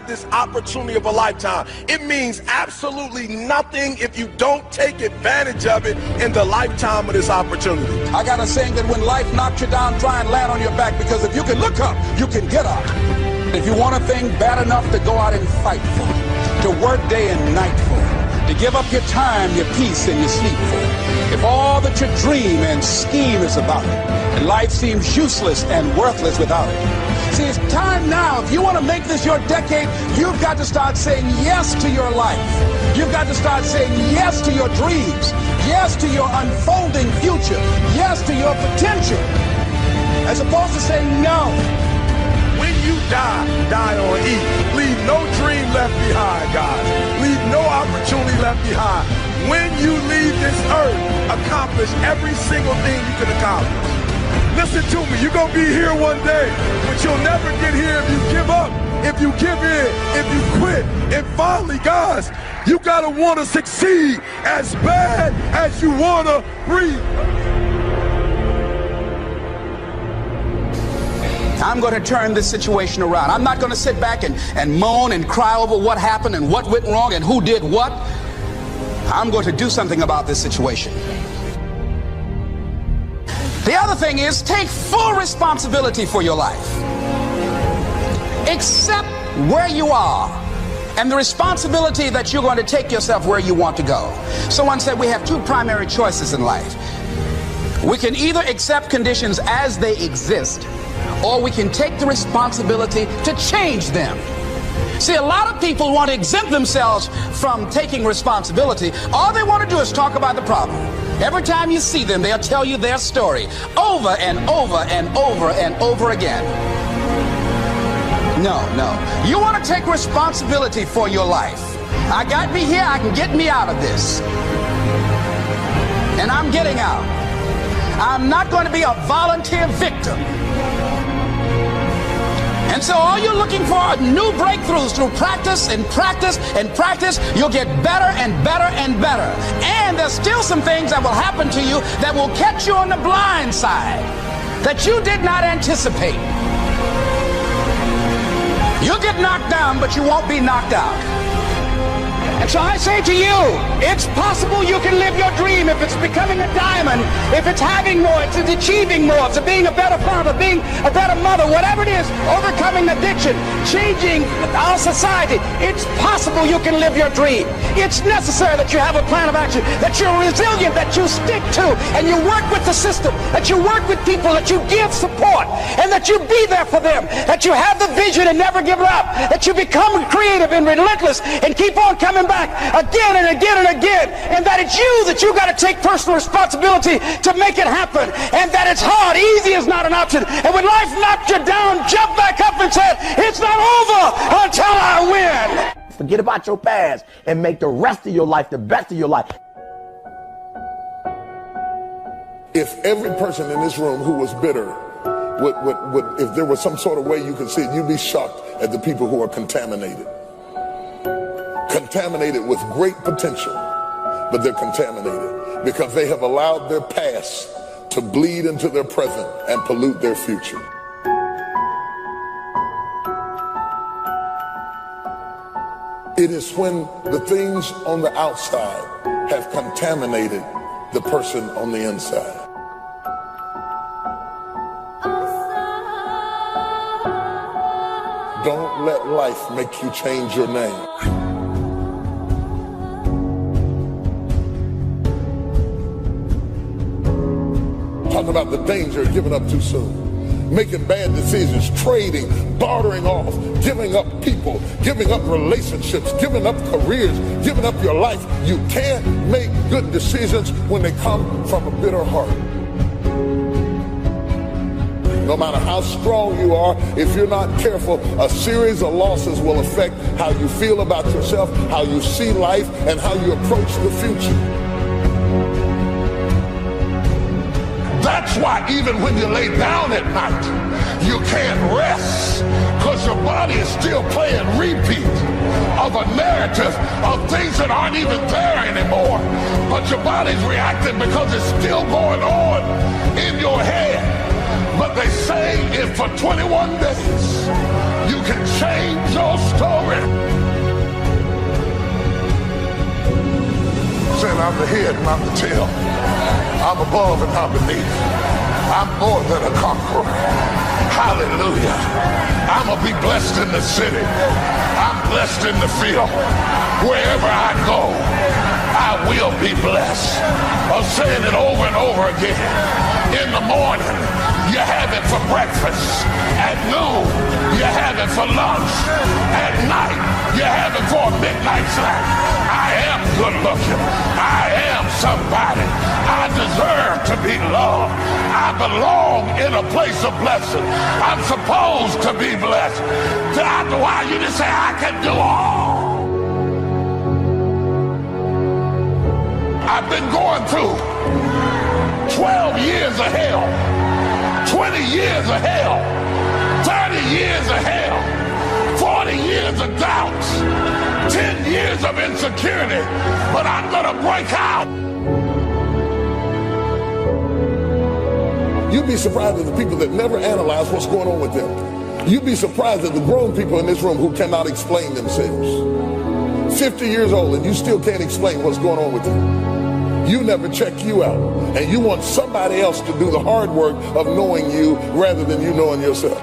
have this opportunity of a lifetime. It means absolutely nothing if you don't take advantage of it in the lifetime of this opportunity. I got a saying that when life knocks you down, try and land on your back, because if you can look up, you can get up. If you want a thing bad enough to go out and fight for, to work day and night for, to give up your time, your peace, and your sleep for, if all that you dream and scheme is about it, and life seems useless and worthless without it. See, it's time now. If you want to make this your decade, you've got to start saying yes to your life. You've got to start saying yes to your dreams, yes to your unfolding future, yes to your potential, as opposed to saying no. When you die on E. Leave no dream left behind, guys. Leave no opportunity left behind. When you leave this earth, accomplish every single thing you can accomplish. Listen to me, you're going to be here one day, but you'll never get here if you give up, if you give in, if you quit. And finally, guys, you got to want to succeed as bad as you want to breathe. I'm going to turn this situation around. I'm not going to sit back and moan and cry over what happened and what went wrong and who did what. I'm going to do something about this situation. The other thing is, take full responsibility for your life. Accept where you are and the responsibility that you're going to take yourself where you want to go. Someone said we have two primary choices in life. We can either accept conditions as they exist, or we can take the responsibility to change them. See, a lot of people want to exempt themselves from taking responsibility. All they want to do is talk about the problem. Every time you see them, they'll tell you their story over and over and over and over again. No. You want to take responsibility for your life. I got me here, I can get me out of this. And I'm getting out. I'm not going to be a volunteer victim. And so all you're looking for are new breakthroughs through practice and practice and practice. You'll get better and better and better. And there's still some things that will happen to you that will catch you on the blind side that you did not anticipate. You'll get knocked down, but you won't be knocked out. And so I say to you, it's possible you can live your dream if it's becoming a diamond, if it's having more, if it's achieving more, if it's being a better father, being a better mother, whatever it is, overcoming addiction, changing our society. It's possible you can live your dream. It's necessary that you have a plan of action, that you're resilient, that you stick to, and you work with the system, that you work with people, that you give support, and that you be there for them, that you have the vision and never give it up, that you become creative and relentless and keep on coming back again and again and again, and that it's you got to take personal responsibility to make it happen, and that it's hard. Easy is not an option. And when life knocks you down, jump back up and say, it's not over until I win. Forget about your past and make the rest of your life the best of your life. If every person in this room who was bitter would if there was some sort of way you could see it, you'd be shocked at the people who are contaminated with great potential, but they're contaminated because they have allowed their past to bleed into their present and pollute their future. It is when the things on the outside have contaminated the person on the inside. Don't let life make you change your name. Talking about the danger of giving up too soon, making bad decisions, trading, bartering off, giving up people, giving up relationships, giving up careers, giving up your life. You can't make good decisions when they come from a bitter heart. No matter how strong you are, if you're not careful, a series of losses will affect how you feel about yourself, how you see life, and how you approach the future. That's why even when you lay down at night, you can't rest, because your body is still playing repeat of a narrative of things that aren't even there anymore. But your body's reacting because it's still going on in your head. But they say if for 21 days you can change your story. Saying I'm the head, not the tail. I'm above and not beneath. I'm more than a conqueror. Hallelujah. I'm going to be blessed in the city. I'm blessed in the field. Wherever I go, I will be blessed. I'm saying it over and over again. In the morning, you have it for breakfast. At noon, you have it for lunch. At night, you have it for a midnight snack. I am good looking. I am somebody. I deserve to be loved. I belong in a place of blessing. I'm supposed to be blessed. After a while, you just say, I can do all. I've been going through 12 years of hell, 20 years of hell, 30 years of hell, 40 years of doubts, 10 years of insecurity, but I'm gonna break out. You'd be surprised at the people that never analyze what's going on with them. You'd be surprised at the grown people in this room who cannot explain themselves. 50 years old and you still can't explain what's going on with you. You never check you out, and you want somebody else to do the hard work of knowing you rather than you knowing yourself.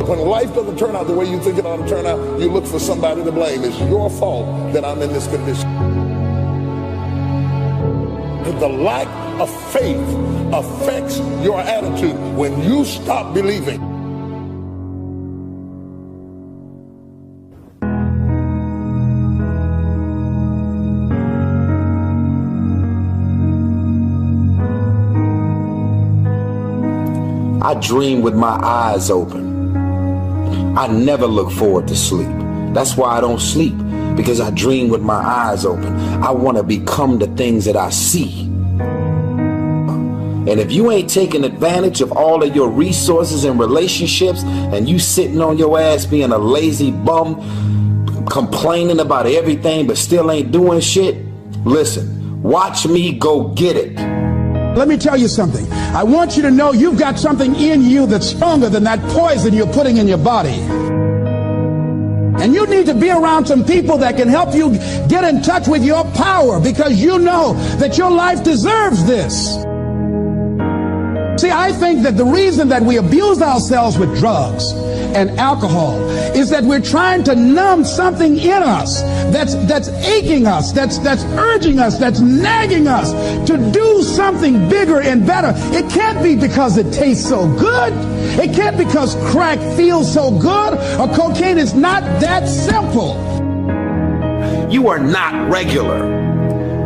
When life doesn't turn out the way you think it ought to turn out, you look for somebody to blame. It's your fault that I'm in this condition. The lack of faith affects your attitude when you stop believing. I dream with my eyes open. I never look forward to sleep. That's why I don't sleep, because I dream with my eyes open. I want to become the things that I see. And if you ain't taking advantage of all of your resources and relationships, and you sitting on your ass being a lazy bum, complaining about everything but still ain't doing shit, listen, watch me go get it. Let me tell you something. I want you to know you've got something in you that's stronger than that poison you're putting in your body. And you need to be around some people that can help you get in touch with your power, because you know that your life deserves this. See, I think that the reason that we abuse ourselves with drugs and alcohol is that we're trying to numb something in us that's aching us, that's urging us, that's nagging us to do something bigger and better. It can't be because it tastes so good. It can't be because crack feels so good, or cocaine. Is not that simple. You are not regular.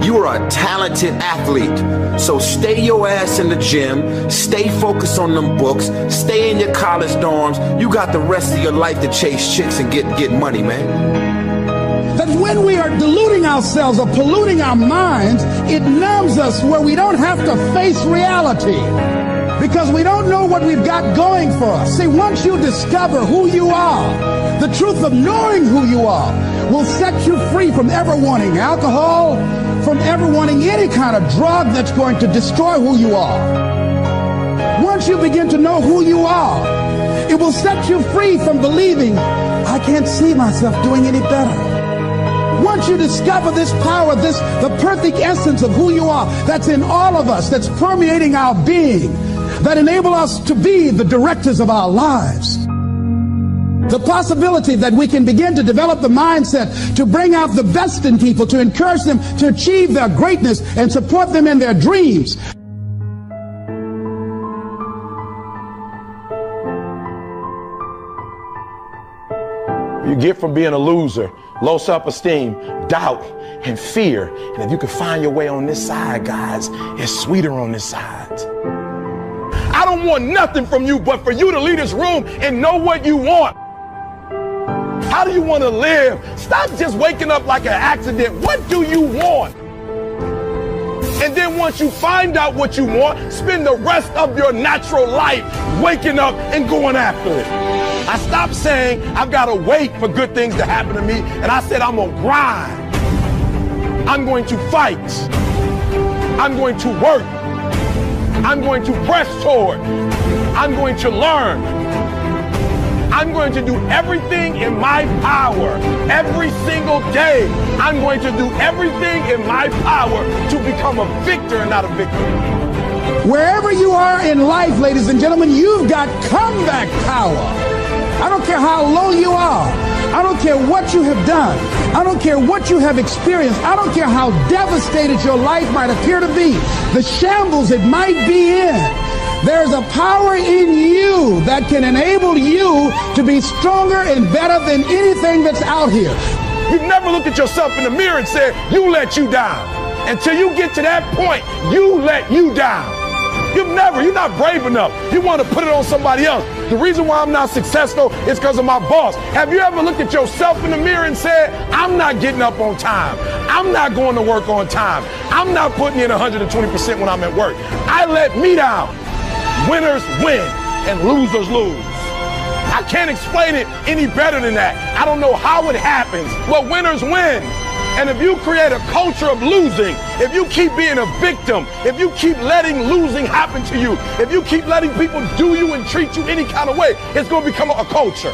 You are a talented athlete. So stay your ass in the gym, stay focused on them books, stay in your college dorms. You got the rest of your life to chase chicks and get money, man. That when we are deluding ourselves or polluting our minds, it numbs us where we don't have to face reality, because we don't know what we've got going for us. See, once you discover who you are, the truth of knowing who you are will set you free from ever wanting alcohol, from ever wanting any kind of drug that's going to destroy who you are. Once you begin to know who you are, it will set you free from believing, I can't see myself doing any better. Once you discover this power, the perfect essence of who you are, that's in all of us, that's permeating our being, that enable us to be the directors of our lives. The possibility that we can begin to develop the mindset to bring out the best in people, to encourage them to achieve their greatness and support them in their dreams. You get from being a loser, low self-esteem, doubt, and fear. And if you can find your way on this side, guys, it's sweeter on this side. I don't want nothing from you but for you to leave this room and know what you want. How do you want to live? Stop just waking up like an accident. What do you want? And then once you find out what you want, spend the rest of your natural life waking up and going after it. I stopped saying I've got to wait for good things to happen to me, and I said I'm going to grind. I'm going to fight. I'm going to work. I'm going to press toward. I'm going to learn. I'm going to do everything in my power every single day. I'm going to do everything in my power to become a victor and not a victim. Wherever you are in life, ladies and gentlemen, you've got comeback power. I don't care how low you are. I don't care what you have done. I don't care what you have experienced. I don't care how devastated your life might appear to be, the shambles it might be in. There's a power in you that can enable you to be stronger and better than anything that's out here. You've never looked at yourself in the mirror and said, you let you down. Until you get to that point, you let you down. You're not brave enough. You want to put it on somebody else. The reason why I'm not successful is because of my boss. Have you ever looked at yourself in the mirror and said, I'm not getting up on time. I'm not going to work on time. I'm not putting in 120% when I'm at work. I let me down. Winners win and losers lose. I can't explain it any better than that. I don't know how it happens, but winners win. And if you create a culture of losing, if you keep being a victim, if you keep letting losing happen to you, if you keep letting people do you and treat you any kind of way, it's going to become a culture.